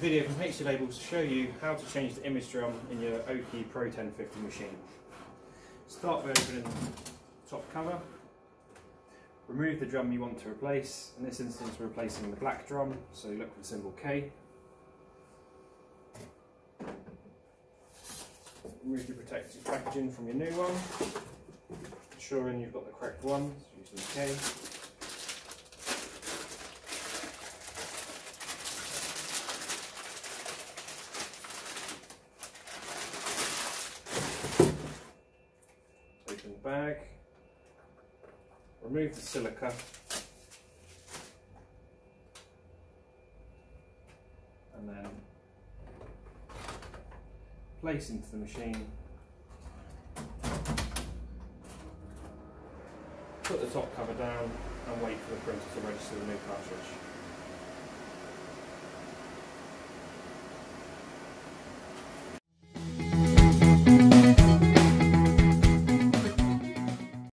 video from HC Labels to show you how to change the image drum in your OKI Pro 1050 machine. Start by opening the top cover, remove the drum you want to replace. In this instance we're replacing the black drum, so look for the symbol K. Remove the protective packaging from your new one, ensuring you've got the correct one, so using the K. Open the bag, remove the silica, and then place into the machine. Put the top cover down and wait for the printer to register the new cartridge.